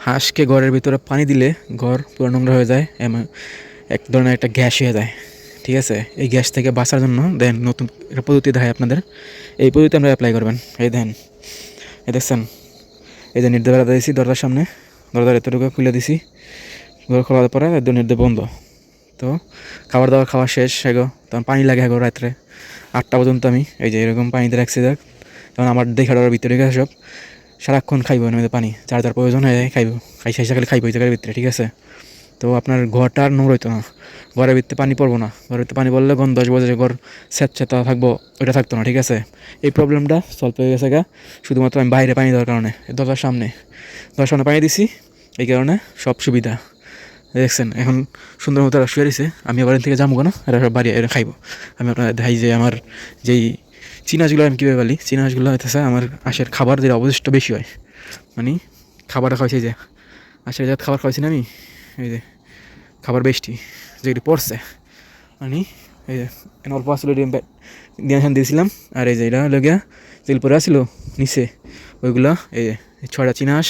হাঁসকে ঘরের ভিতরে পানি দিলে ঘর পুরো নোংরা হয়ে যায়, এক ধরনের একটা গ্যাস হয়ে যায়। ঠিক আছে, এই গ্যাস থেকে বাঁচার জন্য দেন নতুন একটা পদ্ধতি দেখায় আপনাদের। এই পদ্ধতি আমরা অ্যাপ্লাই করবেন। এই দেন, এই দেখছেন, এই যে নির্দেশ বেড়া দিয়েছি দরজার সামনে, দরজার এতটুকু খুলে দিছি। ঘর খোলার পরে একদম নির্দেশ বন্ধ। তো খাবার দাবার খাওয়া শেষ এগো, তখন পানি লাগে এগো রাত্রে 8টা পর্যন্ত আমি এই যে এরকম পানিতে রাখছি। দেখ তখন আমার দেখার ভিতরে গেছে সব, সারাক্ষণ খাইব না পানি, যার যার প্রয়োজন হয়ে খাইব, খাই শেষ খালি খাইব ওই জায়গার ভিতরে। ঠিক আছে, তো আপনার ঘরটা আর নোংরা হইতো না, ঘরের ভিতরে পানি পড়বো না। ঘরের ভিতরে পানি পড়লে গন্ধ আসবো, যে ঘর স্যাঁতস্যাঁতা থাকবো, ওইটা থাকতো না। ঠিক আছে, এই প্রবলেমটা সলভ হয়ে গেছে গা শুধুমাত্র আমি বাইরে পানি দেওয়ার কারণে। দরজার সামনে পানি দিছি, এই কারণে সব সুবিধা। দেখছেন এখন সুন্দর মতো এরা শুয়ে দিছে। আমি আবার থেকে যাবো না, এরা সব বাড়ি এরা খাইবো। আমি আপনার দেখাই যে আমার যেই চিনাজগুলো আমি কীভাবে বলি, চিনাজগুলো হইতেছে আমার আশের খাবার যেটা অবশিষ্ট বেশি হয়, মানে খাবারটা খাওয়াইছি যে আশের জাত খাবার খাওয়াইছি না আমি, এই যে খাবার বেশি যেগুলি পড়ছে, মানে এই যে অল্প আসলে ডিম দিয়েছিলাম। আর এই যে এটা লগিয়া তেল পরে আসছিল নিচে, ওইগুলো এই 6টা চিনাস,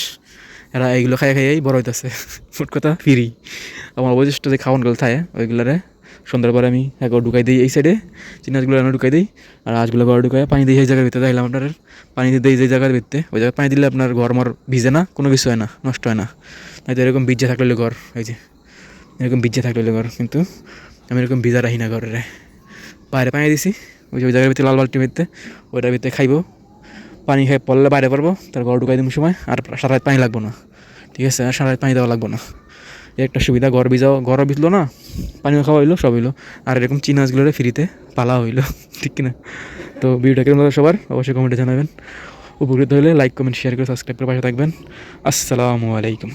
এরা এইগুলো খাইয়েই বড় হইতেছে। ফুট কথা ফিরি আমার অবশিষ্ট যে খাওয়ানগুলো থাকে ওইগুলারে সন্ধ্যার পরে আমি একবার ঢুকাই দিই এই সাইডে, চিনাসগুলো এনে ঢুকাই দিই, আর আঁশগুলো ঘরে ঢুকাই পানি দিই এই জায়গার ভিতরে। দেখলাম আপনার পানি দিতে যে জায়গার ভিতরে, ওই জায়গায় পানি দিলে আপনার ঘর মর ভিজে না, কোনো কিছু হয় না, নষ্ট হয় না। হয়তো এরকম ভিজে থাকলে ঘর, এই যে এরকম ভিজে থাকলে ঘর, কিন্তু আমি এরকম ভিজা রাখি না ঘরে। বাইরে পানি দিছি ওই যে ওই জায়গার ভিতরে লাল বালতির ভিতরে, ওইটার ভিতরে খাইবো, পানি খাই পড়লে বাইরে পারবো, তার ঘর ঢুকাই দিব সময়, আর সারা রাত পানি লাগবো না। ঠিক আছে, আর সারা রাত পানি দেওয়া লাগবো না। এই একটা সুবিধা, ঘর ভিজলো না, পানিও খাওয়া হইলো, সব হইলো, আর এরকম চিনাজগুলোরে ফ্রিতে পালা হইলো। ঠিক কিনা? তো ভিডিওটা কেমন লাগলো সবার অবশ্যই কমেন্টে জানাবেন। উপকৃত হলে লাইক কমেন্ট শেয়ার করে সাবস্ক্রাইব করে পাশে থাকবেন। আসসালামু আলাইকুম।